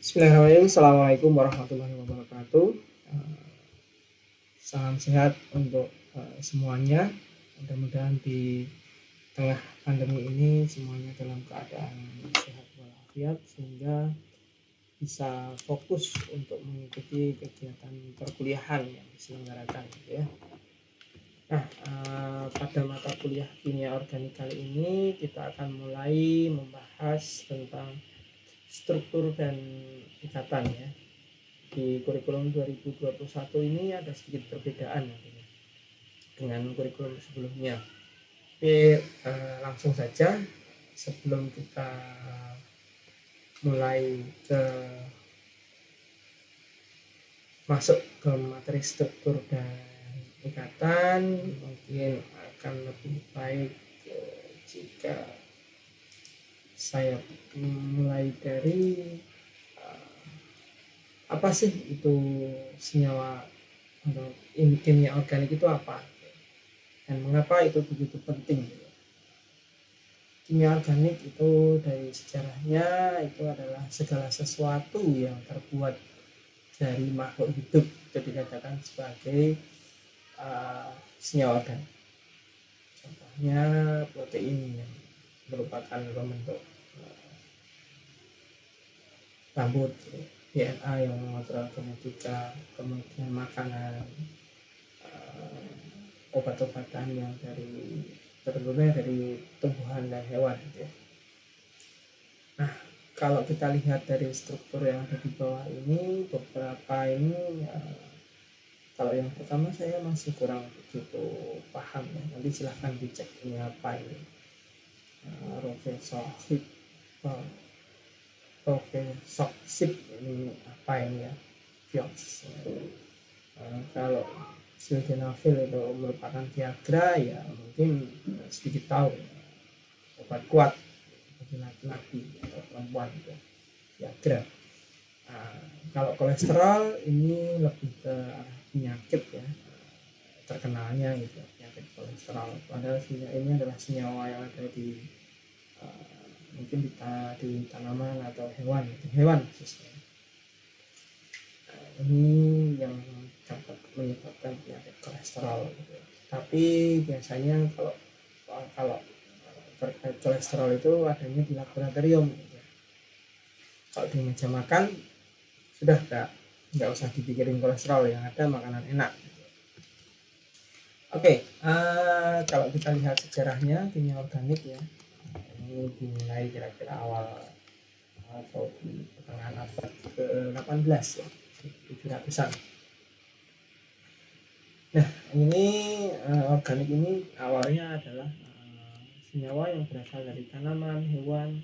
Bismillahirrahmanirrahim. Assalamualaikum warahmatullahi wabarakatuh. Eh, Salam sehat untuk semuanya. Mudah-mudahan di tengah pandemi ini semuanya dalam keadaan sehat walafiat sehingga bisa fokus untuk mengikuti kegiatan perkuliahan yang diselenggarakan, gitu ya. Nah, pada mata kuliah kimia organik kali ini kita akan mulai membahas tentang struktur dan ikatan, ya. Di kurikulum 2021 ini ada sedikit perbedaan dengan kurikulum sebelumnya. Oke, langsung saja sebelum kita mulai ke masuk ke materi struktur dan ikatan, mungkin akan lebih baik jika saya mulai dari apa sih itu senyawa atau kimia organik itu apa dan mengapa itu begitu penting. Kimia organik itu dari sejarahnya itu adalah segala sesuatu yang terbuat dari makhluk hidup itu dikatakan sebagai senyawa organik. Contohnya protein yang merupakan pembentuk rambut, DNA yang mengontrol genetika, kemudian makanan, obat-obatan yang tentunya dari tumbuhan dan hewan, gitu ya. Nah, kalau kita lihat dari struktur yang ada di bawah ini, beberapa ini kalau yang pertama saya masih kurang begitu paham, ya. Nanti silahkan dicek ini apa ini. Rofesoxib ini apa ini, ya, Vioxx. Kalau sildenafil itu merupakan Viagra, ya mungkin sedikit tahu, ya. Obat kuat bagi laki-laki atau perempuan itu Viagra. Kalau kolesterol ini lebih ke penyakit, ya, terkenalnya gitu, penyakit kolesterol. Padahal ini adalah senyawa yang ada di mungkin di tanaman atau hewan khususnya. Ini yang dapat menyebabkan penyakit kolesterol, gitu. Tapi biasanya kalau terkait kolesterol itu adanya di laboratorium, gitu. Kalau di meja makan sudah nggak usah dipikirin kolesterol, yang ada makanan enak, gitu. Oke, kalau kita lihat sejarahnya kimia organik, ya, ini dimulai kira-kira awal atau di pertengahan abad ke-18, ya, 700-an. Nah, ini organik ini awalnya adalah senyawa yang berasal dari tanaman, hewan,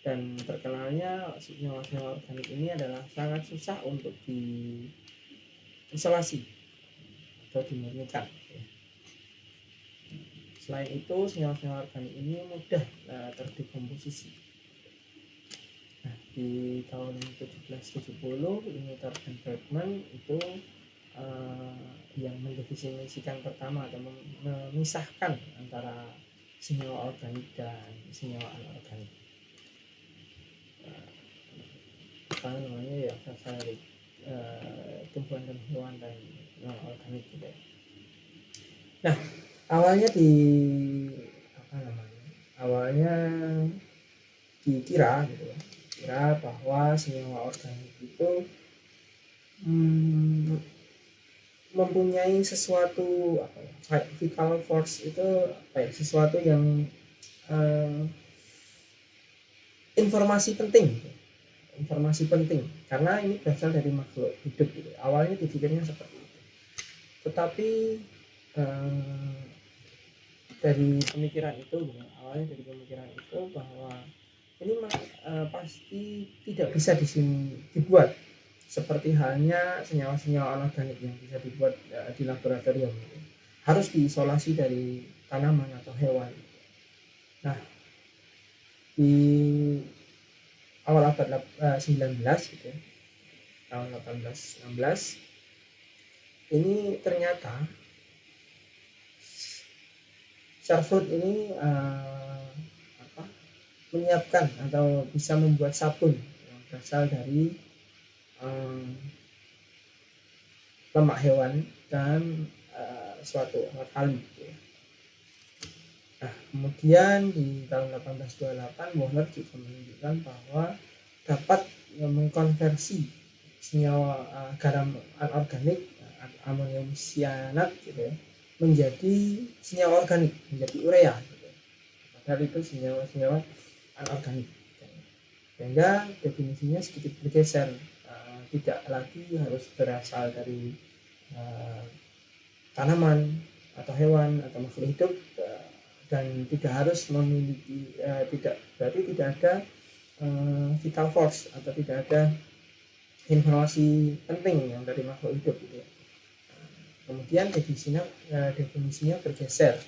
dan terkenalnya senyawa-senyawa organik ini adalah sangat susah untuk diisolasi atau dimurnikan. Selain itu, senyawa-senyawa organik ini mudah terdekomposisi. Nah, di tahun 1770 Noether dan Bergman itu yang mendefinisikan pertama atau memisahkan antara senyawa organik dan senyawa anorganik. Apa namanya, ya, berasal dari tumbuhan dan hewan dan non-organik, gitu. Nah, awalnya dikira gitu ya, kira bahwa senyawa organik itu mempunyai sesuatu vital force, itu sesuatu yang informasi penting karena ini berasal dari makhluk hidup, gitu. Awalnya dipikirnya seperti itu, tetapi awalnya dari pemikiran itu bahwa ini pasti tidak bisa dibuat seperti halnya senyawa-senyawa anorganik yang bisa dibuat di laboratorium, gitu. Harus diisolasi dari tanaman atau hewan. Nah, di awal abad 19, gitu ya, tahun 1816 ini ternyata Sherwood ini menyiapkan atau bisa membuat sabun yang berasal dari lemak hewan dan suatu alat kali gitu ya. Nah, kemudian di tahun 1828 Wohler juga menunjukkan bahwa dapat mengkonversi senyawa garam anorganik amonium cyanat gitu ya, menjadi senyawa organik, menjadi urea gitu. Padahal itu senyawa anorganik. Sehingga definisinya sedikit bergeser, tidak lagi harus berasal dari tanaman atau hewan atau makhluk hidup, dan tidak harus memiliki berarti tidak ada vital force atau tidak ada informasi penting yang dari makhluk hidup gitu ya. Kemudian definisinya bergeser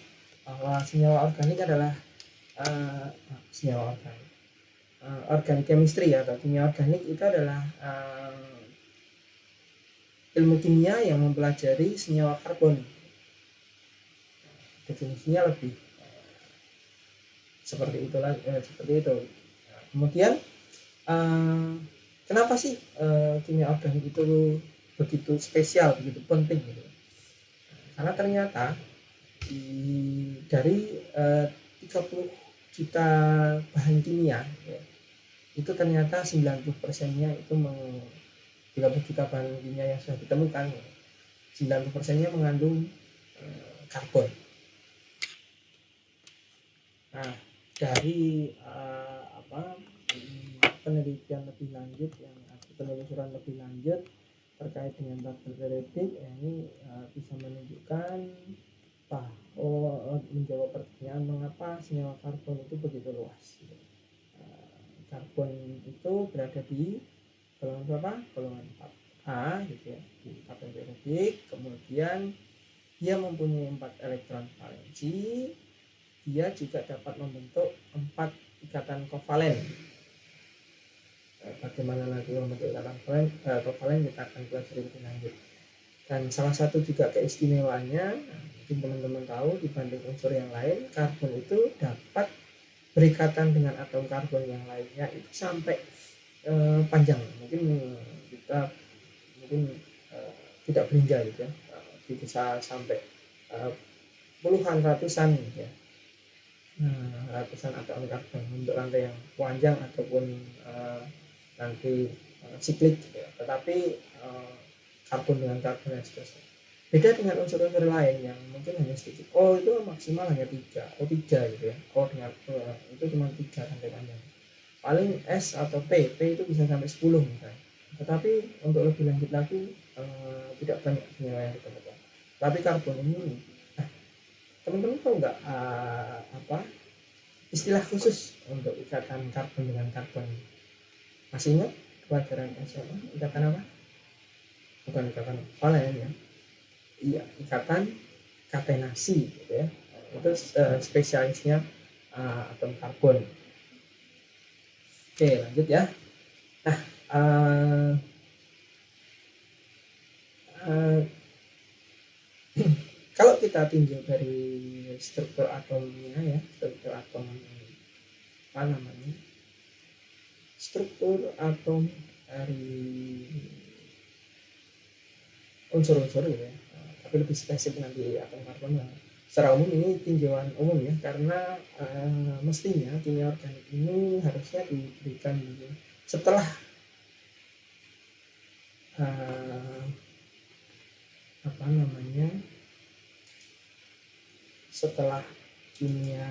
bahwa senyawa organik adalah senyawa organik, organic chemistry atau kimia organik itu adalah ilmu kimia yang mempelajari senyawa karbon. Definisinya lebih seperti itulah, seperti itu. Kemudian kenapa sih kimia organik itu begitu spesial, begitu penting gitu? Karena ternyata dari 30 juta bahan kimia ya, itu ternyata 90%-nya itu 30 juta bahan kimia yang sudah ditemukan, 90%-nya mengandung karbon. Nah, dari penelitian lebih lanjut penelusuran lebih lanjut terkait dengan tabel periodik, ini bisa menunjukkan bahwa menjawab pertanyaan mengapa senyawa karbon itu begitu luas. Karbon itu berada di golongan berapa? Golongan 4A gitu ya, di tabel periodik. Kemudian dia mempunyai 4 elektron valensi. Dia juga dapat membentuk 4 ikatan kovalen. Bagaimana nanti membentuk ikatan kovalen kita akan pelajari lebih lanjut. Dan salah satu juga keistimewaannya, mungkin teman-teman tahu, dibanding unsur yang lain, karbon itu dapat berikatan dengan atom karbon yang lainnya itu sampai panjang. Mungkin kita tidak berhingga gitu ya, bisa sampai puluhan ratusan gitu ya. Ratusan atom karbon untuk rantai yang panjang ataupun nanti siklik gitu ya. Tetapi karbon dengan karbon dan seterusnya. Beda dengan unsur-unsur lain yang mungkin hanya sedikit. O itu maksimal hanya 3, O3 gitu ya. O dengan itu cuma 3 rantai panjang. Paling S atau P itu bisa sampai 10 misalnya. Tetapi untuk lebih lanjut lagi tidak banyak senyawa yang ditemukan. Tapi karbon ini, teman-teman tahu nggak istilah khusus untuk ikatan karbon dengan karbon? Masih ingat pelajaran SMA ikatan apa? Bukan ikatan valen ya. Iya, ikatan katenasi gitu ya. Itu spesialisnya atom karbon. Oke, lanjut ya. Nah, kalau kita tinjau dari struktur atomnya ya, struktur atom struktur atom dari unsur-unsur gitu ya, tapi lebih spesifik nanti atom karbon. Secara umum ini tinjauan umum ya, karena mestinya kimia organik ini harusnya diberikan setelah setelah kimia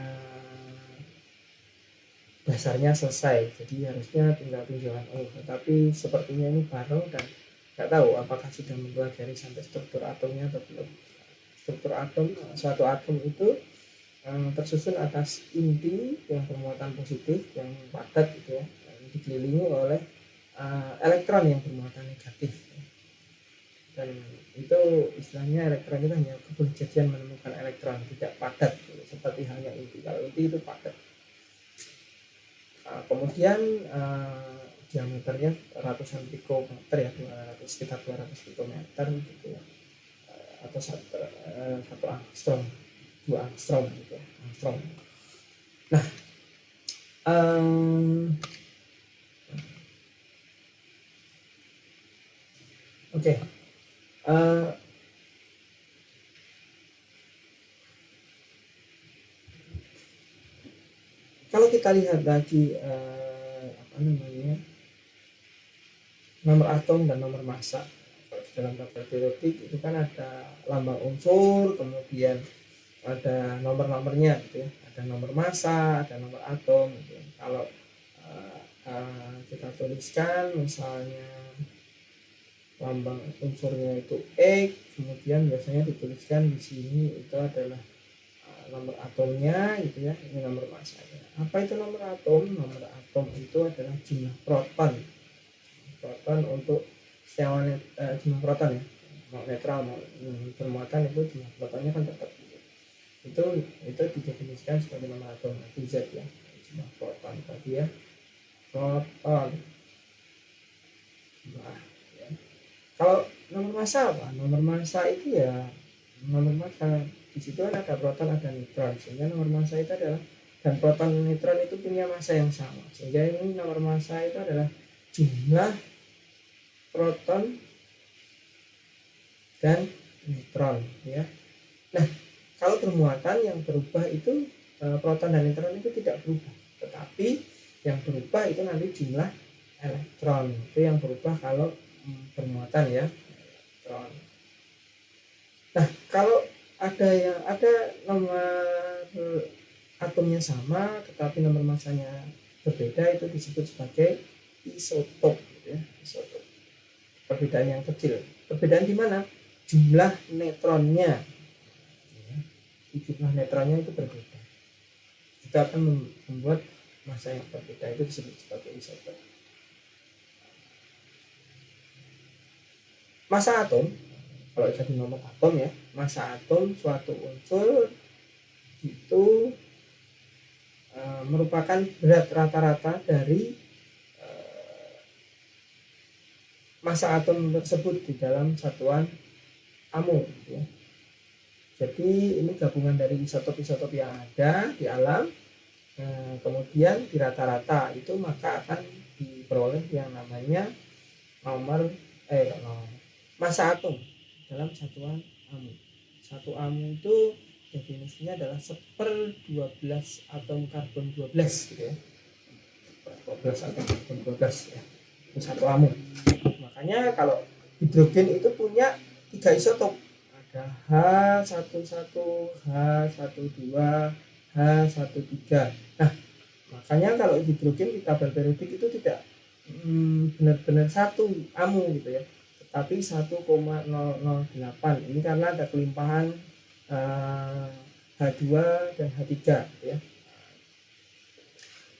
dasarnya selesai, jadi harusnya tinggal tinjauan umum. Tetapi sepertinya ini baru dan nggak tahu apakah sudah mempelajari sampai struktur atomnya atau belum. Struktur atom, suatu atom itu tersusun atas inti yang bermuatan positif yang padat gitu ya, dikelilingi oleh elektron yang bermuatan negatif. Dan itu istilahnya elektron itu hanya keberjadian menemukan elektron, tidak padat gitu, seperti halnya inti. Kalau inti itu padat. Kemudian diameternya ratusan pikometer ya, sekitar 200 pikometer gitu ya, atau 1 angstrom, 2 angstrom gitu ya, angstrom. Nah, Oke, eh, kalau kita lihat lagi apa namanya, nomor atom dan nomor massa. Kalau dalam tabel periodik itu kan ada lambang unsur, kemudian ada nomor-nomornya gitu ya, ada nomor massa, ada nomor atom gitu ya. Kalau kita tuliskan misalnya lambang unsurnya itu X, kemudian biasanya dituliskan di sini itu adalah nomor atomnya gitu ya, ini nomor massanya. Apa itu nomor atom? Nomor atom itu adalah jumlah proton. Proton untuk setiap jumlah proton ya, mau netral mau bermuatan itu jumlah protonnya kan tetap itu didefinisikan sebagai nomor atom. Itu Z ya, jumlah proton tadi ya, proton. Nah, ya. Kalau nomor massa apa? Nomor massa itu ya nomor massa, di situ ada proton ada neutron, sehingga nomor massa itu adalah, dan proton neutron itu punya massa yang sama, sehingga ini nomor massa itu adalah jumlah proton dan neutron ya. Nah, kalau bermuatan yang berubah itu proton dan neutron itu tidak berubah, tetapi yang berubah itu nanti jumlah elektron, itu yang berubah kalau bermuatan ya, elektron. Nah, kalau ada nomor atomnya sama tetapi nomor massanya berbeda, itu disebut sebagai isotop gitu ya, isotop. Perbedaan yang kecil. Perbedaan di mana? Jumlah neutronnya. Jumlah neutronnya itu berbeda. Itu akan membuat massa yang berbeda, itu disebut sebagai isotop. Massa atom, kalau jadi nomor atom ya, massa atom suatu unsur itu merupakan berat rata-rata dari massa atom tersebut di dalam satuan AMU gitu ya. Jadi ini gabungan dari isotop-isotop yang ada di alam, kemudian di rata-rata itu maka akan diperoleh yang namanya nomor massa atom dalam satuan AMU. Satu AMU itu definisinya adalah 1/12 atom karbon 12 gitu ya. 12 atom karbon 12 ya. Itu satu AMU. Makanya kalau hidrogen itu punya 3 isotop. Ada H11, H12, H13. Nah, makanya kalau hidrogen di tabel periodik itu tidak benar-benar satu AMU gitu ya, tetapi 1,008. Ini karena ada kelimpahan H2 dan H3 gitu ya.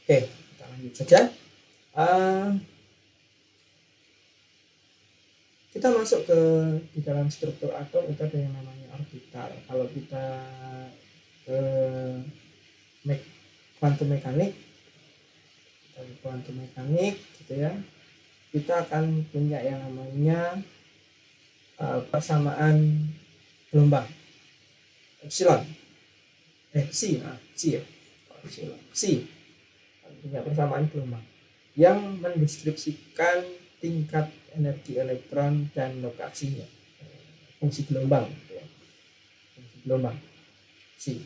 Oke, kita lanjut saja. Kita masuk ke di dalam struktur atom itu ada yang namanya orbital. Kalau kita kuantum mekanik gitu ya, kita akan punya yang namanya persamaan gelombang epsilon, psi punya persamaan gelombang yang mendeskripsikan tingkat energi elektron dan lokasinya, fungsi gelombang gitu ya. Fungsi gelombang psi.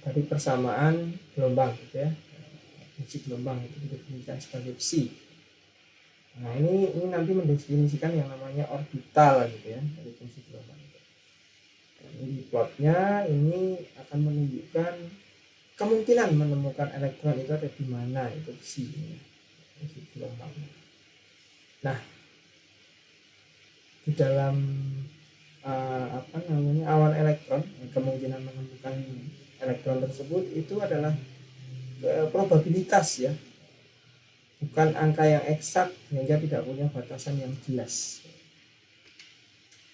Dari persamaan gelombang gitu ya, fungsi gelombang itu didefinisikan sebagai psi. Nah ini nanti mendefinisikan yang namanya orbital gitu ya, dari fungsi gelombang itu. Dan di plotnya ini akan menunjukkan kemungkinan menemukan elektron itu ada di mana, itu psi ini, fungsi gelombang. Nah, di dalam awan elektron, kemungkinan menemukan elektron tersebut itu adalah probabilitas ya, bukan angka yang eksak sehingga tidak punya batasan yang jelas.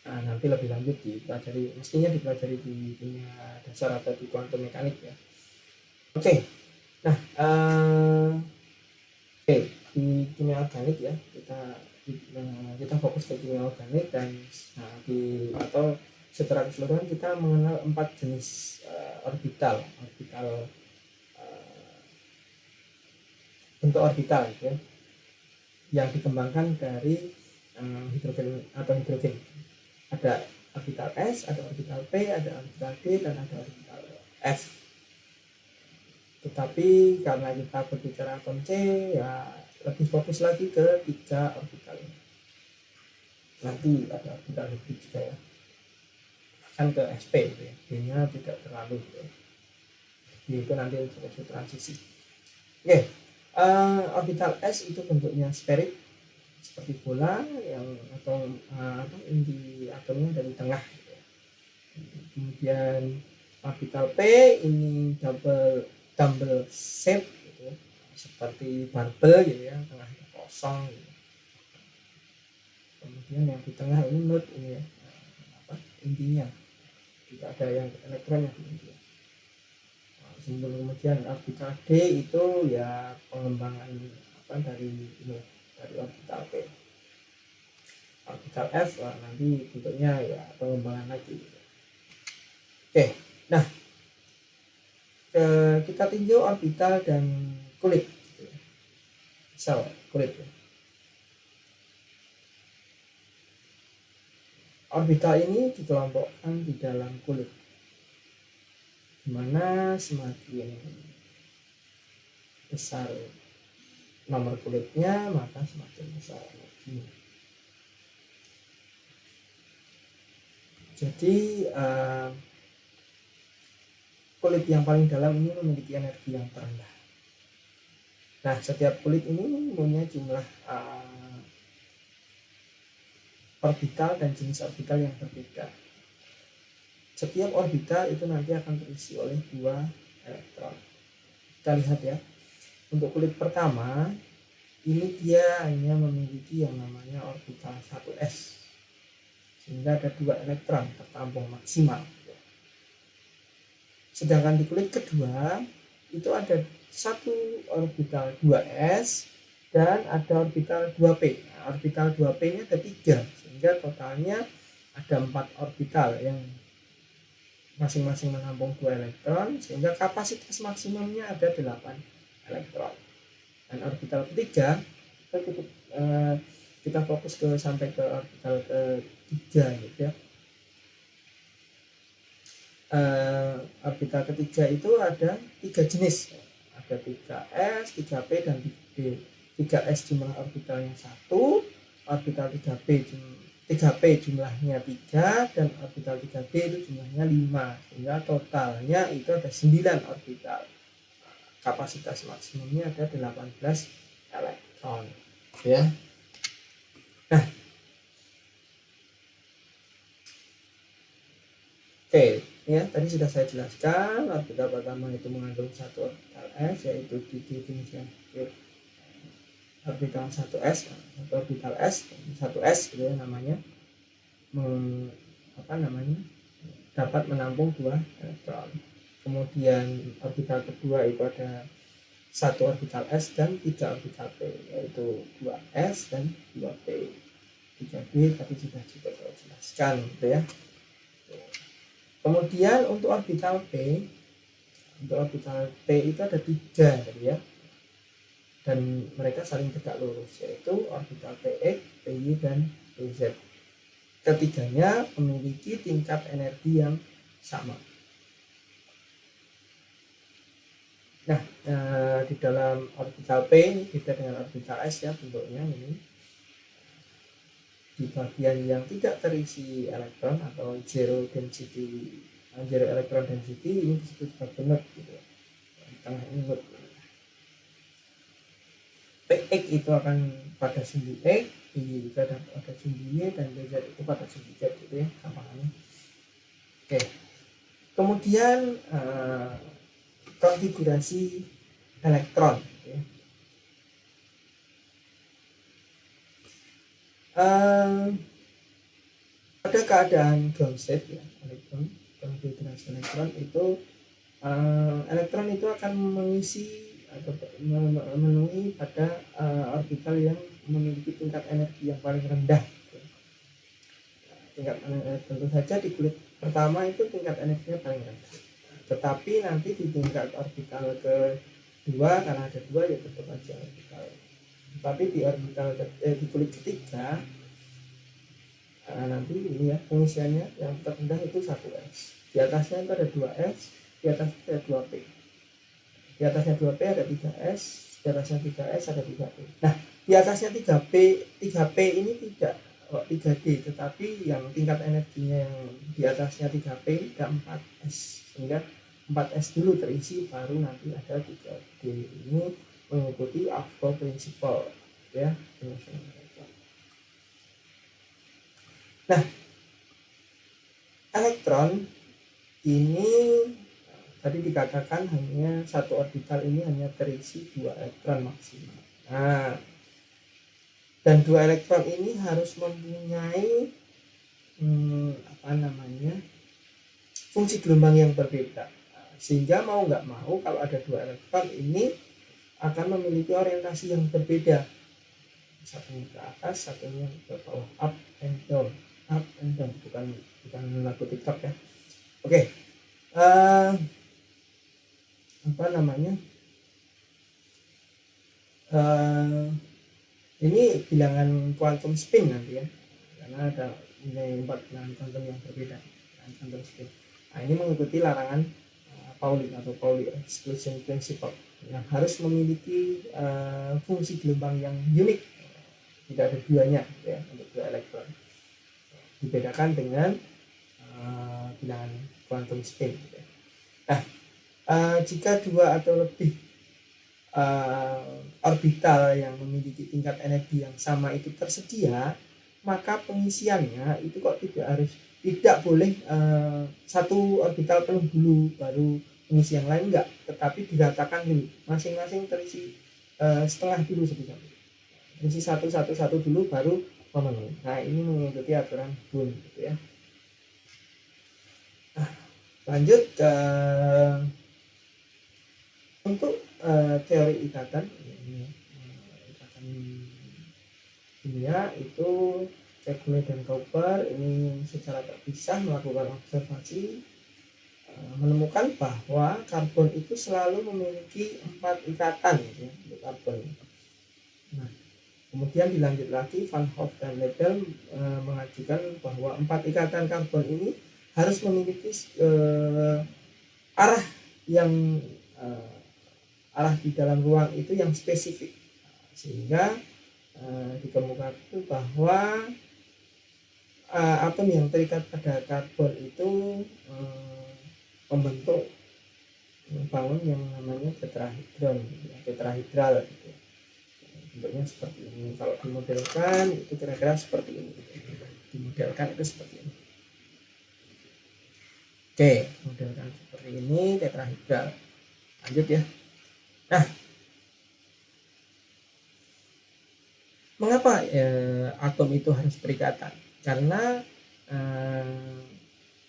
Nah, nanti lebih lanjut dipelajari, mestinya dipelajari di kimia dasar atau di kuantum mekanik ya. Oke. Nah, di kimia organik ya, kita fokus ke kimia organik, dan atau secara keseluruhan kita mengenal 4 jenis orbital bentuk orbital gitu ya, yang dikembangkan dari hidrogen atau hidrogen. Ada orbital S, ada orbital P, ada orbital D, dan ada orbital F. Tetapi karena kita berbicara atom C, ya lebih fokus lagi ke 3 orbital ini. Nanti ada orbital hibrid juga ya, kan ke sp gitu ya, D-nya tidak terlalu gitu ya. Itu nanti untuk transisi. Oke, orbital S itu bentuknya spheric seperti bola yang atau inti atomnya dari tengah gitu ya. Kemudian orbital P ini double shape gitu ya, seperti barbel gitu ya, tengahnya kosong gitu. Kemudian yang di tengah ini node ini ya, intinya tidak ada yang elektronnya di intinya. Kemudian orbital D itu ya pengembangan dari ini, dari orbital P. Orbital F nanti bentuknya ya pengembangan lagi. Oke, nah kita tinjau orbital dan kulit, sel kulit. Orbital ini dikelompokkan di dalam kulit, dimana semakin besar nomor kulitnya maka semakin besar energinya. Jadi kulit yang paling dalam ini memiliki energi yang terendah. Nah, setiap kulit ini mempunyai jumlah orbital dan jenis orbital yang berbeda. Setiap orbital itu nanti akan terisi oleh 2 elektron. Kita lihat ya, untuk kulit pertama ini dia hanya memiliki yang namanya orbital 1s, sehingga ada 2 elektron tertampung maksimal. Sedangkan di kulit kedua itu ada 1 orbital 2s dan ada orbital 2p. Nah, orbital 2p ini ada 3, sehingga totalnya ada 4 orbital yang masing-masing menampung 2 elektron, sehingga kapasitas maksimumnya ada 8 elektron. Dan orbital ketiga kita fokus sampai ke orbital ketiga gitu ya. Orbital ketiga itu ada 3 jenis, ada 3s, 3p, dan 3d. 3s jumlah orbitalnya 1, orbital 3p jumlahnya 3, dan orbital 3d itu jumlahnya 5, sehingga totalnya itu ada 9 orbital. Kapasitas maksimumnya ada 18 elektron ya. Nah, oke ya, tadi sudah saya jelaskan orbital pertama itu mengandung 1 orbital s, yaitu didefinisikan orbital 1s, orbital s, 1s gitu ya namanya, dapat menampung 2 elektron. Kemudian orbital kedua itu ada 1 orbital s dan 3 orbital p, yaitu 2s dan 2p. 3p tadi sudah juga saya jelaskan gitu ya. Kemudian untuk orbital p itu ada 3 tadi ya, dan mereka saling tegak lurus, yaitu orbital px, py, dan pz. Ketiganya memiliki tingkat energi yang sama. Nah, di dalam orbital p ini beda dengan orbital s ya, bentuknya ini di bagian yang tidak terisi elektron atau zero electron density ini disebut sebagai node gitu ya. Di tengah ini node. Px itu akan pada sumbu X, Y juga pada sumbu Y, dan BZ itu pada sumbu Z gitu ya gampangannya. Oke. Kemudian konfigurasi elektron gitu ya. Pada keadaan ground state ya, konfigurasi elektron itu elektron itu akan mengisi atau memenuhi pada orbital yang memiliki tingkat energi yang paling rendah. Tentu saja di kulit pertama itu tingkat energinya paling rendah, tetapi nanti di tingkat orbital dua, karena ada dua ya tetap aja orbital. Tapi di orbital di kulit ketiga nanti ini ya pengisiannya yang terendah itu 1s, di atasnya itu ada 2s, di atasnya ada 2p, di atasnya 2p ada 3s, di atasnya 3s ada 3p. Nah di atasnya 3p ini tidak 3d, tetapi yang tingkat energinya yang di atasnya 3p ini ada 4s, sehingga 4s dulu terisi baru nanti ada 3d. Ini mengikuti Aufbau principle ya. Nah elektron ini tadi dikatakan hanya satu orbital ini hanya terisi 2 elektron maksimal. Nah dan 2 elektron ini harus mempunyai fungsi gelombang yang berbeda, sehingga mau nggak mau kalau ada 2 elektron ini akan memiliki orientasi yang berbeda, satunya ke atas, satunya ke bawah, up and down, bukan lagu TikTok ya. Oke. Ini bilangan quantum spin nanti ya, karena ada nilai 4 bilangan kuantum yang berbeda, quantum spin. Nah ini mengikuti larangan Pauli atau Pauli exclusion principle yang harus memiliki fungsi gelombang yang unik, tidak ada duanya ya untuk 2 elektron, dibedakan dengan bilangan quantum spin gitu. Nah jika 2 atau lebih orbital yang memiliki tingkat energi yang sama itu tersedia, maka pengisiannya itu kok tidak boleh satu orbital penuh dulu baru mengisi yang lain, enggak, tetapi diratakan dulu, masing-masing terisi setengah dulu sebetulnya, isi satu dulu baru memenuhi. Nah ini mengikuti aturan Bohr gitu ya. Nah, lanjut ke untuk teori ikatan kimia itu Kekulé dan Cooper ini secara terpisah melakukan observasi, menemukan bahwa karbon itu selalu memiliki 4 ikatan ya, untuk karbon. Nah, kemudian dilanjut lagi Van Hoff dan Lebel mengajukan bahwa 4 ikatan karbon ini harus memiliki arah di dalam ruang itu yang spesifik, sehingga dikemukakan bahwa atom yang terikat pada karbon itu membentuk bangun yang namanya tetrahedral gitu. Bentuknya seperti ini. Kalau dimodelkan itu kira-kira seperti ini. Oke, modelkan seperti ini tetrahedral. Lanjut ya. Nah, mengapa atom itu harus berikatan? Karena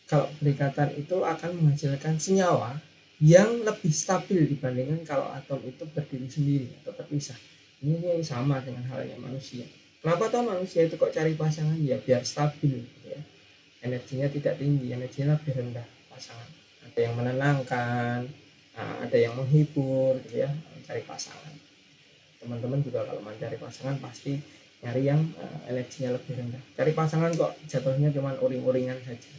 kalau berikatan itu akan menghasilkan senyawa yang lebih stabil dibandingkan kalau atom itu berdiri sendiri atau terpisah. Ini sama dengan halnya manusia. Kenapa toh manusia itu kok cari pasangan? Ya biar stabil gitu ya. Energinya tidak tinggi, energinya lebih rendah pasangan. Ada yang menenangkan, ada yang menghibur gitu ya, cari pasangan. Teman-teman juga kalau mencari pasangan pasti nyari yang energinya lebih rendah. Cari pasangan kok jatuhnya cuma uring-uringan saja,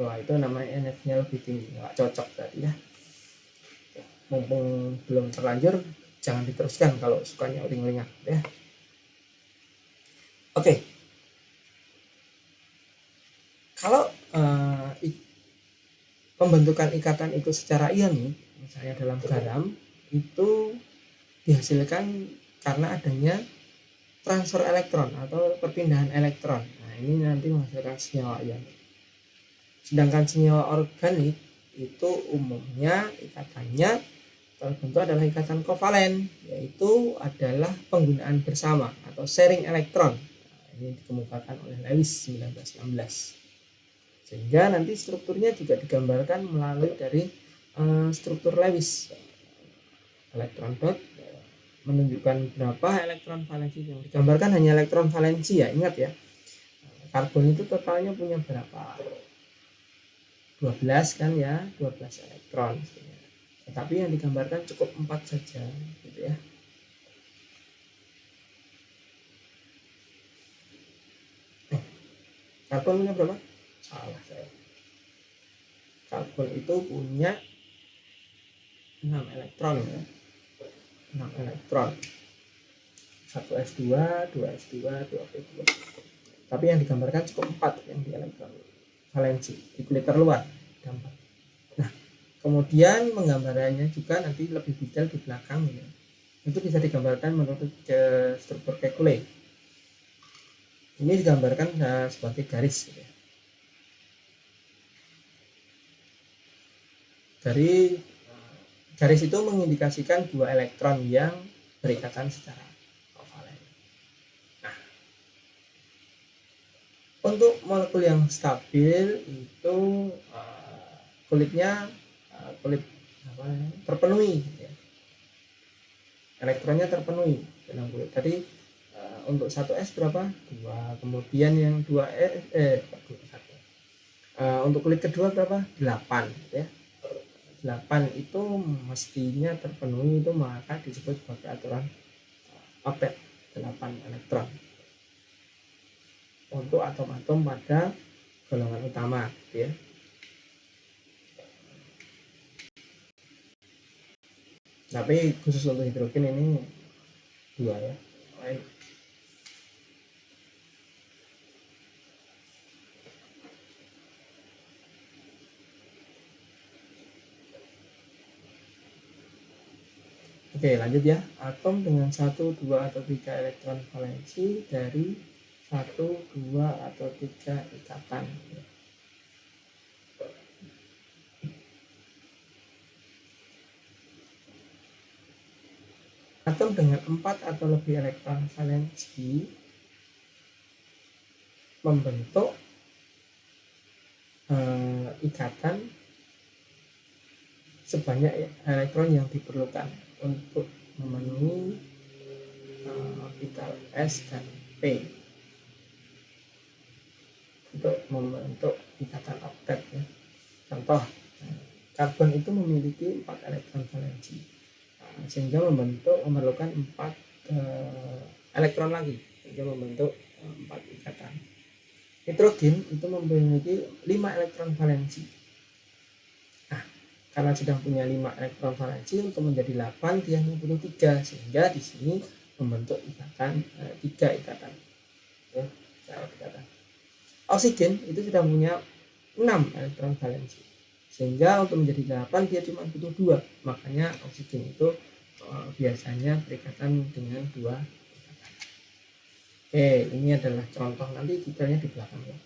wah itu namanya energinya lebih tinggi, nggak cocok tadi ya. Mumpung belum terlanjur, jangan diteruskan kalau sukanya uring-uringan ya. Oke. Kalau pembentukan ikatan itu secara ionik, misalnya dalam garam, itu dihasilkan karena adanya transfer elektron atau perpindahan elektron. Nah ini nanti menghasilkan senyawa ionik. Sedangkan senyawa organik itu umumnya ikatannya terbentuk adalah ikatan kovalen, yaitu adalah penggunaan bersama atau sharing elektron. Nah, ini dikemukakan oleh Lewis 1916. Sehingga nanti strukturnya juga digambarkan melalui dari struktur Lewis. Elektron dot menunjukkan berapa elektron valensi, yang digambarkan hanya elektron valensi ya, ingat ya. Karbon itu totalnya punya berapa? 12 kan ya, 12 elektron. tetapi yang digambarkan cukup 4 saja gitu ya. Karbon punya berapa? Salah saya. Karbon itu punya 6 elektron ya. 6 elektron. 1s2, 2s2, 2p2. Tapi yang digambarkan cukup 4 yang di elektron valensi di kulit terluar. Nah, kemudian penggambarannya juga nanti lebih detail di belakang ya. Itu bisa digambarkan menurut struktur Kekulé. Ini digambarkan sebagai garis gitu ya. Dari garis itu mengindikasikan 2 elektron yang berikatan secara kovalen. Nah, untuk molekul yang stabil itu kulitnya kulit terpenuhi gitu ya. Elektronnya terpenuhi dalam kulit. Tadi untuk 1s berapa? 2. Kemudian yang 2 untuk kulit kedua berapa? 8 gitu ya. 8 itu mestinya terpenuhi, itu maka disebut sebagai aturan oktet 8 elektron untuk atom-atom pada golongan utama gitu ya. Tapi khusus untuk hidrogen ini 2 ya. Oke, lanjut ya. Atom dengan 1, 2, atau 3 elektron valensi dari 1, 2, atau 3 ikatan. Atom dengan 4 atau lebih elektron valensi membentuk ikatan sebanyak elektron yang diperlukan untuk memenuhi orbital S dan P untuk membentuk ikatan oktet ya. Contoh, karbon itu memiliki 4 elektron valensi sehingga memerlukan 4 elektron lagi sehingga membentuk 4 ikatan. Nitrogen itu memiliki 5 elektron valensi. Nah, karena sudah punya 5 elektron valensi, untuk menjadi 8 dia butuh 3 sehingga di sini membentuk ikatan 3 ikatan. Ya, ikatan. Oksigen itu sudah punya 6 elektron valensi. Sehingga untuk menjadi 8 dia cuma butuh 2. Makanya oksigen itu biasanya berikatan dengan 2 ikatan. Oke, ini adalah contoh, nanti detailnya di belakang ya.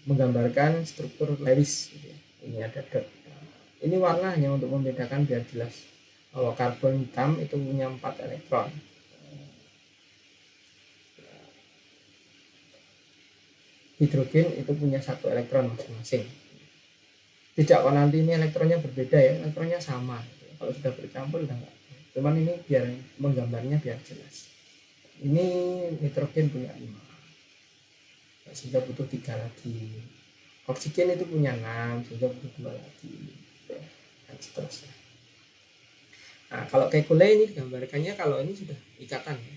Menggambarkan struktur Lewis gitu ya. Ini ada dot. Ini warna hanya untuk membedakan biar jelas. Kalau karbon hitam itu punya 4 elektron. Hidrogen itu punya 1 elektron masing-masing. Tidak kok nanti ini elektronnya berbeda ya, elektronnya sama. Kalau sudah bercampur udah enggak. Cuman ini biar menggambarnya biar jelas. Ini nitrogen punya 5. Sehingga butuh 3 lagi. Oksigen itu punya 6 sehingga butuh 2 lagi. Dan seterusnya. Nah, kalau Kekulé ini digambarkannya kalau ini sudah ikatan ya.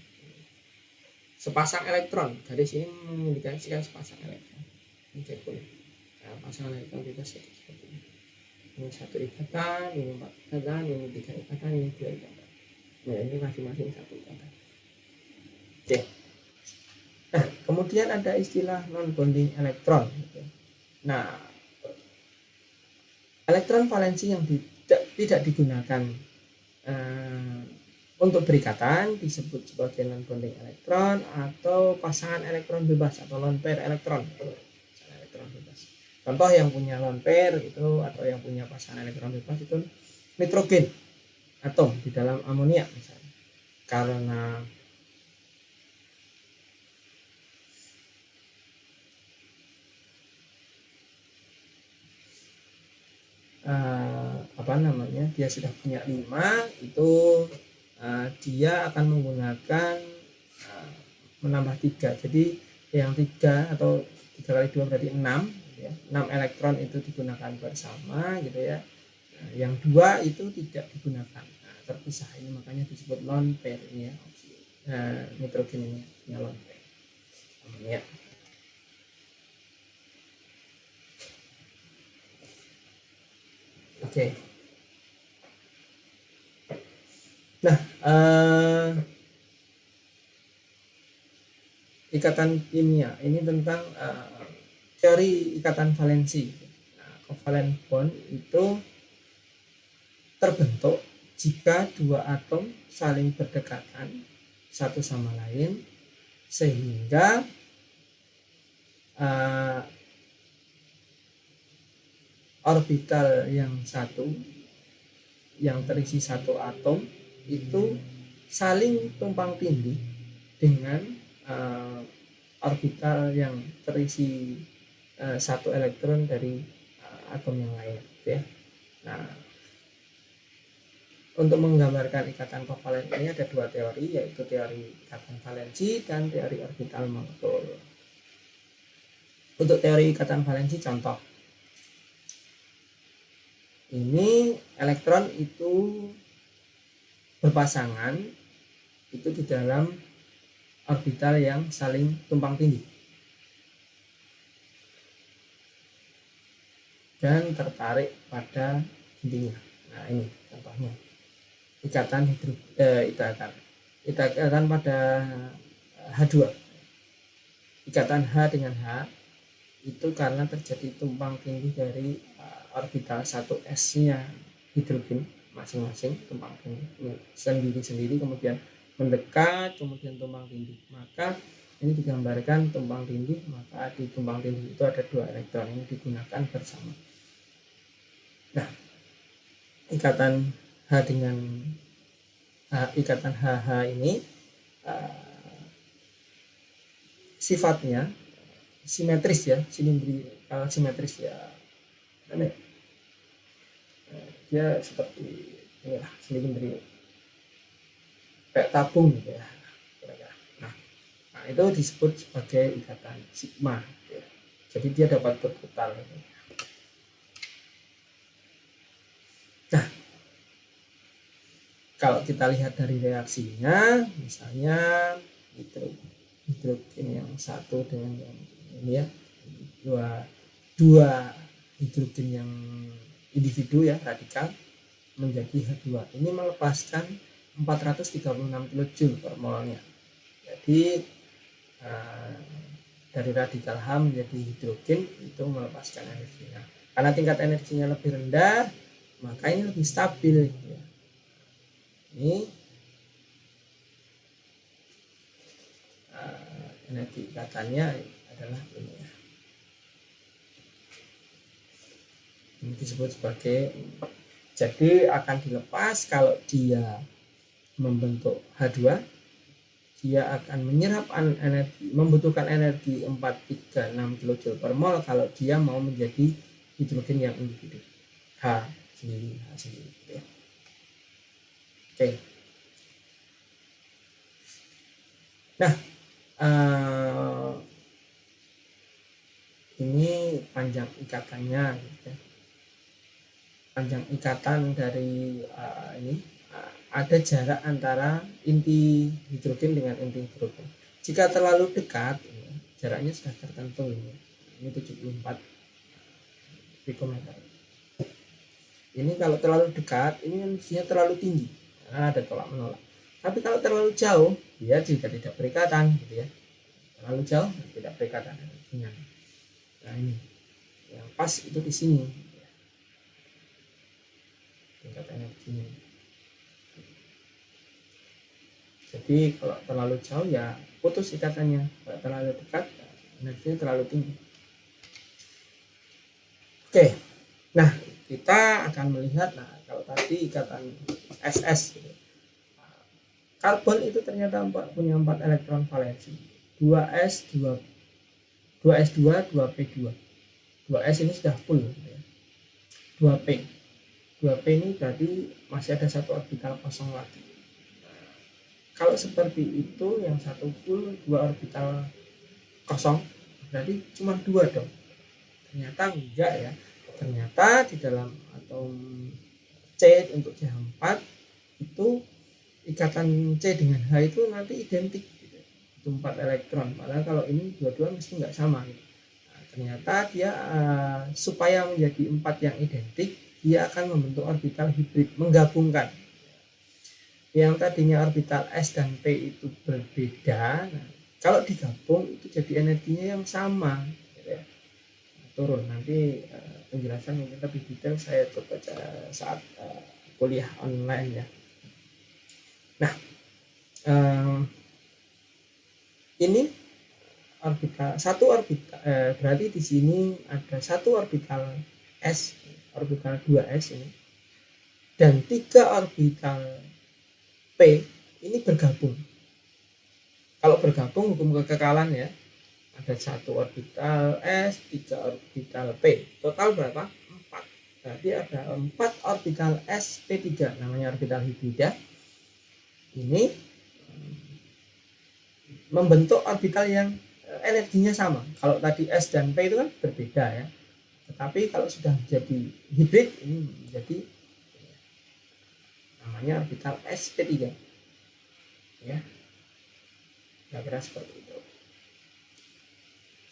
Sepasang elektron, garis ini mengindikasikan sepasang elektron. Ini Kekulé. Nah, pasangan elektron bebas seperti ini. Ini 1 ikatan, ini 4 ikatan, ini 3 ikatan, ini 2 ikatan. Nah, ini masing-masing 1 ikatan. Oke. Nah, kemudian ada istilah non-bonding elektron. Nah, elektron valensi yang tidak digunakan untuk berikatan disebut sebagai non-bonding elektron atau pasangan elektron bebas atau lone pair elektron. Contoh yang punya lone pair itu atau yang punya pasangan elektron bebas itu nitrogen atom di dalam amonia misalnya. Karena dia sudah punya 5, itu dia akan menggunakan menambah 3. Jadi yang 3 atau 3 kali 2 berarti 6 gitu ya. 6 elektron itu digunakan bersama gitu ya. Nah, yang dua itu tidak digunakan, terpisah, ini makanya disebut lone pair ini ya, nitrogen ini ya, lone pair namanya. Oke. Nah, ikatan kimia ini tentang teori ikatan valensi. Nah, covalent bond itu terbentuk jika dua atom saling berdekatan satu sama lain, sehingga orbital yang satu yang terisi satu atom itu saling tumpang tindih dengan orbital yang terisi satu elektron dari atom yang lain, gitu ya. Nah, untuk menggambarkan ikatan kovalen ini ada dua teori, yaitu teori ikatan valensi dan teori orbital molekul. Untuk teori ikatan valensi, contoh ini elektron itu berpasangan itu di dalam orbital yang saling tumpang tindih dan tertarik pada intinya. Nah, ini contohnya ikatan pada H2. Ikatan H dengan H itu karena terjadi tumpang tindih dari orbital 1s-nya hidrogen masing-masing, tumpang tindih sendiri-sendiri, kemudian mendekat, kemudian tumpang tindih. Maka ini digambarkan tumpang tindih, maka di tumpang tindih itu ada dua elektron yang digunakan bersama. Nah, ikatan H dengan ikatan HH ini sifatnya simetris ya, silindrikal simetris ya. Dia seperti inilah, silindri kayak tabung gitu ya. Nah, itu disebut sebagai ikatan sigma ya. Jadi dia dapat berputar gitu. Nah, kalau kita lihat dari reaksinya, misalnya hidrogen yang satu dengan yang ini ya, dua hidrogen yang individu ya, radikal, menjadi H2. Ini melepaskan 436 kJ per molnya. Jadi dari radikal H menjadi hidrogen itu melepaskan energinya. Karena tingkat energinya lebih rendah, maka ini lebih stabil. Ya. Ini energi ikatannya adalah ini ya. Ini disebut sebagai, jadi akan dilepas kalau dia membentuk H2, dia akan menyerap energi, membutuhkan energi 436 kJ per mol kalau dia mau menjadi hidrogen yang individu H sendiri gitu ya. Oke. Nah, ini panjang ikatannya gitu ya. Panjang ikatan dari ini ada jarak antara inti hidrogen dengan inti hidrogen. Jika terlalu dekat, ini, jaraknya sudah tertentu ini 74 pikometer. Ini kalau terlalu dekat, ini energinya terlalu tinggi, ada tolak menolak. Tapi kalau terlalu jauh, dia juga tidak berikatan, gitu ya. Terlalu jauh tidak berikatan energinya. Nah, ini yang pas itu di sini tingkat energinya. Jadi kalau terlalu jauh ya putus ikatannya, kalau terlalu dekat energinya terlalu tinggi. Oke, nah kita akan melihat, nah kalau tadi ikatan SS gitu. Karbon itu ternyata punya 4 elektron valensi, 2s 2s2 2p2. 2s ini sudah full gitu ya. 2p ini berarti masih ada satu orbital kosong lagi. Kalau seperti itu, yang satu full, dua orbital kosong, berarti cuma 2 dong. Ternyata enggak ya. Ternyata di dalam atom C untuk CH4 itu ikatan C dengan H itu nanti identik gitu. Itu 4 elektron, padahal kalau ini dua-dua mesti nggak sama gitu. Nah, ternyata dia supaya menjadi 4 yang identik, dia akan membentuk orbital hibrid, menggabungkan yang tadinya orbital S dan P itu berbeda. Nah, kalau digabung itu jadi energinya yang sama gitu ya. Turun nanti penjelasan mungkin lebih detail saya coba saat kuliah online ya. Nah, ini orbital satu orbital berarti di sini ada satu orbital S, orbital 2S ini, dan 3 orbital P ini bergabung. Kalau bergabung hukum kekekalan ya, ada satu orbital S, 3 orbital P, total berapa? 4. Berarti ada 4 orbital sp3, namanya orbital hibrida. Ini membentuk orbital yang energinya sama. Kalau tadi S dan P itu kan berbeda ya, tetapi kalau sudah menjadi hibrid ini menjadi namanya orbital sp3 ya, kira-kira seperti itu.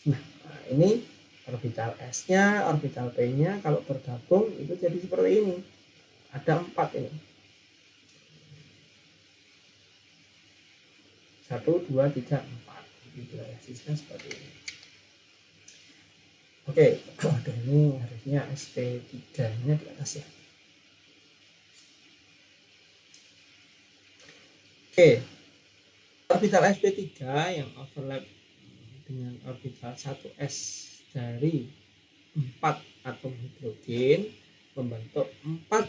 Nah, ini orbital S-nya, orbital P-nya kalau bergabung itu jadi seperti ini. Ada 4 ini. 1, 2, 3, 4. Gitu ya, sisanya seperti ini. Oke, ada ini harusnya SP3-nya di atas ya. Oke, orbital sp3 yang overlap dengan orbital 1s dari 4 atom hidrogen membentuk 4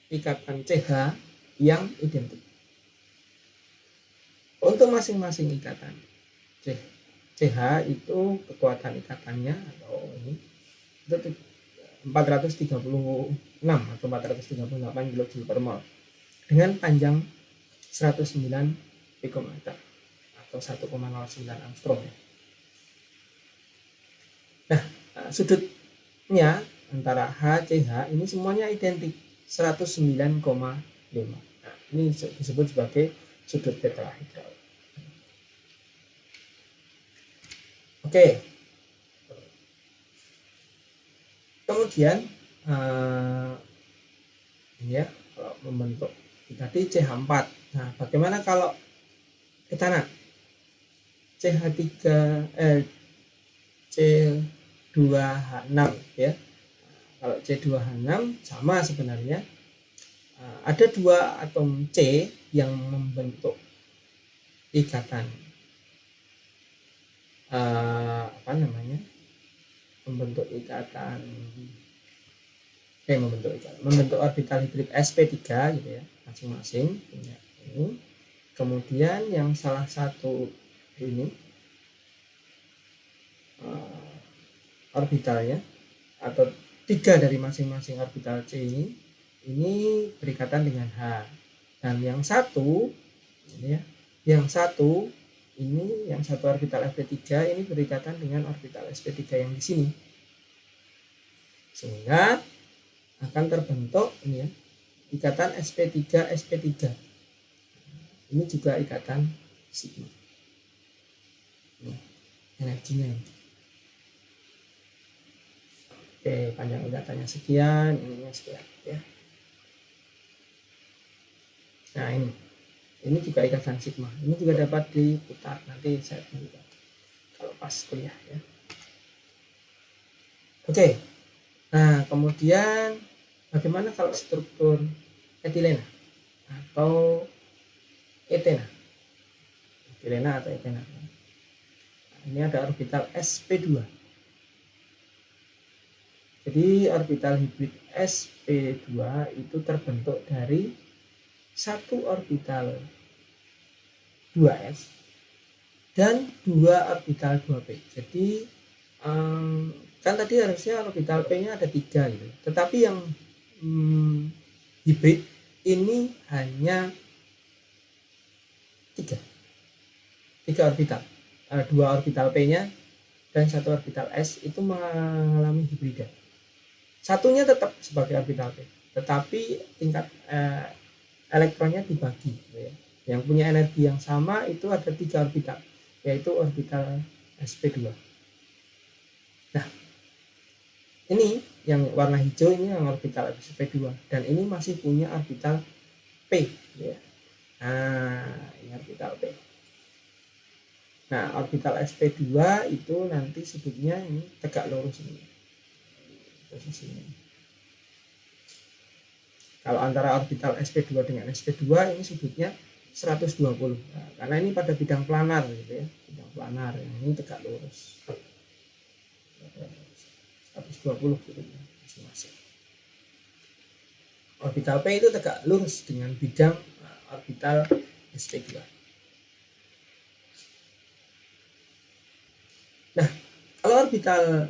ikatan CH yang identik. Untuk masing-masing ikatan CH itu kekuatan ikatannya atau ini itu 436 atau 438 kJ per mol dengan panjang 109 pikometer atau 1,09 angstrom. Nah, sudutnya antara H, CH ini semuanya identik 109,5. Nah, ini disebut sebagai sudut tetrahedral. Oke. Kemudian ini ya, kalau membentuk tadi CH4. Nah, bagaimana kalau etana? C2H6 ya. Kalau C2H6 sama sebenarnya. Ada 2 atom C yang membentuk ikatan membentuk orbital hibrid sp3 gitu ya, masing-masing punya ini. Kemudian yang salah satu ini orbitalnya atau 3 dari masing-masing orbital C ini berikatan dengan H, dan yang satu ini ya, yang satu orbital sp3 ini berikatan dengan orbital sp3 yang di sini, sehingga akan terbentuk ini ya, ikatan sp3 sp3. Ini juga ikatan sigma. Nih, energinya ini. Oke, panjang ikatannya sekian, ininya sekian ya. Nah, ini juga ikatan sigma. Ini juga dapat diputar, nanti saya tunjukkan kalau pas kuliah ya. Oke. Nah, kemudian bagaimana kalau struktur etilena atau etena? Etilena atau etena. Nah, ini ada orbital sp2. Jadi orbital hibrid sp2 itu terbentuk dari satu orbital 2s dan 2 orbital 2p. Jadi kan tadi harusnya orbital p-nya ada 3 gitu. Tetapi yang hibrid ini hanya 3 orbital. 2 orbital p-nya dan 1 orbital s itu mengalami hibrida. Satunya tetap sebagai orbital p, tetapi tingkat elektronnya dibagi gitu ya. Yang punya energi yang sama itu ada 3 orbital, yaitu orbital sp2. Nah, ini yang warna hijau ini yang orbital sp2, dan ini masih punya orbital p gitu ya. Nah, ini orbital p. Nah, orbital sp2 itu nanti sudutnya ini tegak lurus ini posisinya. Kalau antara orbital sp2 dengan sp2 ini sudutnya 120. Nah, karena ini pada bidang planar gitu ya, bidang planar. Yang ini tegak lurus. 120 sudutnya masing-masing. Orbital P itu tegak lurus dengan bidang orbital sp2. Nah, kalau orbital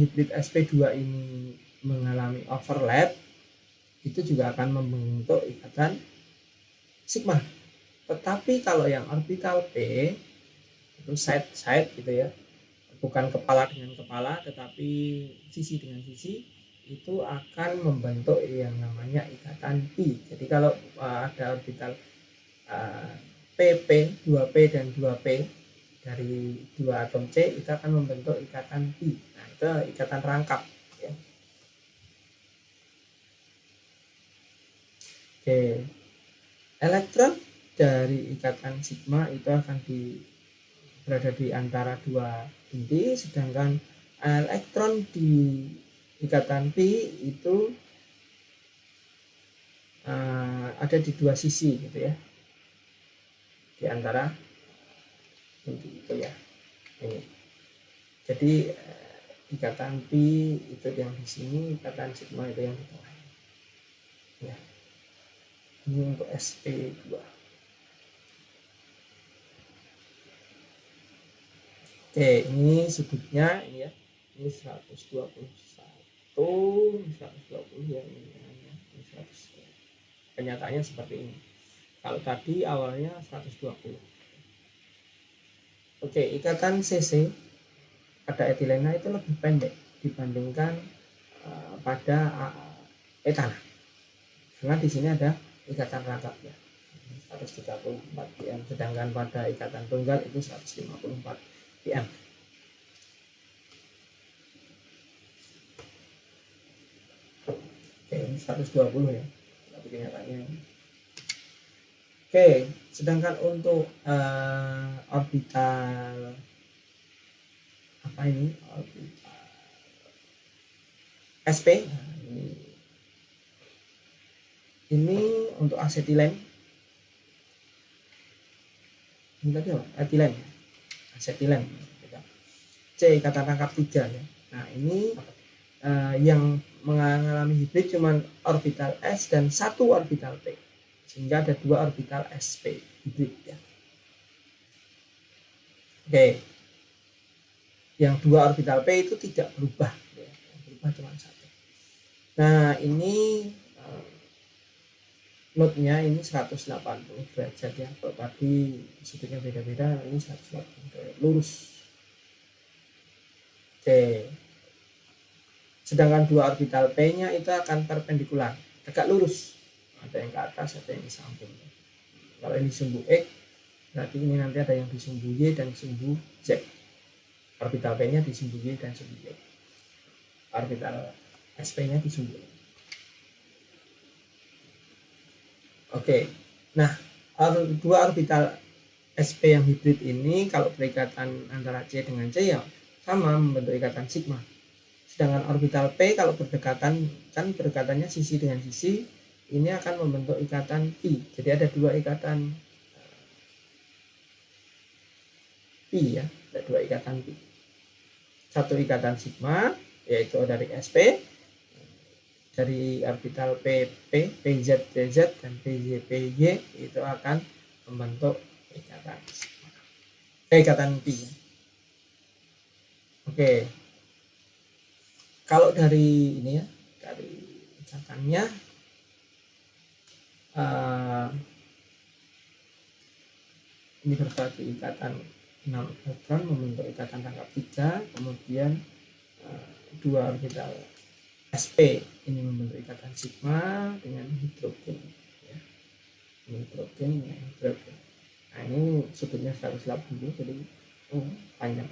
hibrid sp2 ini mengalami overlap, itu juga akan membentuk ikatan sigma. Tetapi kalau yang orbital P itu side gitu ya, bukan kepala dengan kepala tetapi sisi dengan sisi, itu akan membentuk yang namanya ikatan pi. Jadi kalau ada orbital PP, 2P dan 2P dari 2 atom C, itu akan membentuk ikatan pi. Nah, itu ikatan rangkap ya. Oke. Elektron dari ikatan sigma itu akan berada di antara 2 inti, sedangkan elektron di ikatan pi itu ada di 2 sisi gitu ya, di antara inti itu ya. Ini. Jadi ikatan pi itu yang di sini, ikatan sigma itu yang di tengah. Ya. Ini untuk sp2. Oke, ini sudutnya ini ya. Ini 121, ini 120 ya, ini 100. Kenyataannya seperti ini. Kalau tadi awalnya 120. Oke, ikatan CC pada etilena itu lebih pendek dibandingkan pada etana. Karena di sini ada ikatan rangkap ya, 134 pm, sedangkan pada ikatan tunggal itu 154 pm. Oke, ini 120 ya, tapi kenyataannya. Oke, sedangkan untuk orbital apa ini, orbital sp, ini untuk asetilen. Ini tadi apa? Etilen, asetilen. C ikatan rangkap 3 ya. Nah, ini yang mengalami hibrid cuman orbital S dan 1 orbital P, sehingga ada 2 orbital sp hibrid ya. Oke, yang 2 orbital P itu tidak berubah ya. Yang berubah cuma 1. Nah, ini node-nya ini 180 derajat ya. Kalau tadi sudutnya beda-beda, ini 180 derajat lurus. Oke. Sedangkan 2 orbital P-nya itu akan perpendikular, tegak lurus. Ada yang ke atas, ada yang di samping. Kalau ini sumbu X, berarti ini nanti ada yang di sumbu Y dan sumbu Z. Orbital P-nya di sumbu Y dan sumbu Y. Orbital SP-nya di sumbu Y. Oke. Nah, 2 orbital SP yang hibrid ini kalau berikatan antara C dengan C ya sama, membentuk ikatan sigma. Sedangkan orbital P kalau berdekatan, kan berdekatannya sisi dengan sisi, ini akan membentuk ikatan pi. Jadi ada 2 ikatan pi ya, ada 2 ikatan pi. Satu ikatan sigma yaitu dari SP, dari orbital PP, PZ, PZ dan PZ, PY itu akan membentuk ikatan sigma. Ikatan pi ya. Oke. Kalau dari ini ya, dari ikatannya ini berbagi ikatan 6 elektron membentuk ikatan rangkap 3, kemudian 2 orbital sp ini membentuk ikatan sigma dengan hidrogen ya. Ini hidrogen dengan hidrogen. Nah ini sudutnya 180 jadi panjang.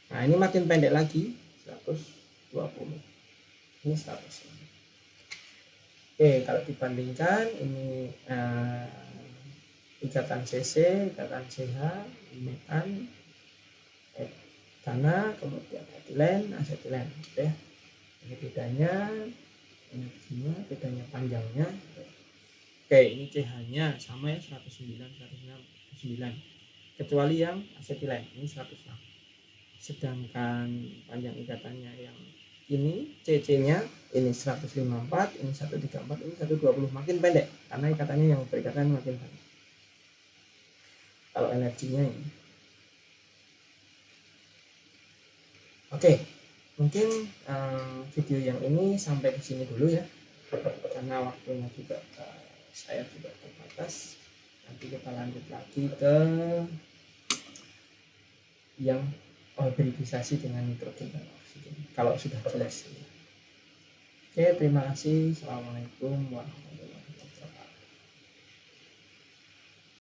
Nah ini makin pendek lagi 120, ini 100. Oke, kalau dibandingkan ini ikatan CC, ikatan CH, metan, tanah, kemudian etilen, asetilen, gitu ya. Ini bedanya, energinya, bedanya panjangnya. Oke, ini CH-nya sama ya 109, 109. Kecuali yang asetilen, ini 106. Sedangkan panjang ikatannya yang ini CC-nya ini 154, ini 134, ini 120, makin pendek karena ikatannya yang berikatan makin pendek. Kalau energinya ini. Oke, mungkin video yang ini sampai di sini dulu ya, karena waktunya juga saya juga terbatas. Nanti kita lanjut lagi ke yang hibridisasi dengan nitrogen dan oksigen kalau sudah jelas. Oke, terima kasih. Assalamualaikum warahmatullahi wabarakatuh.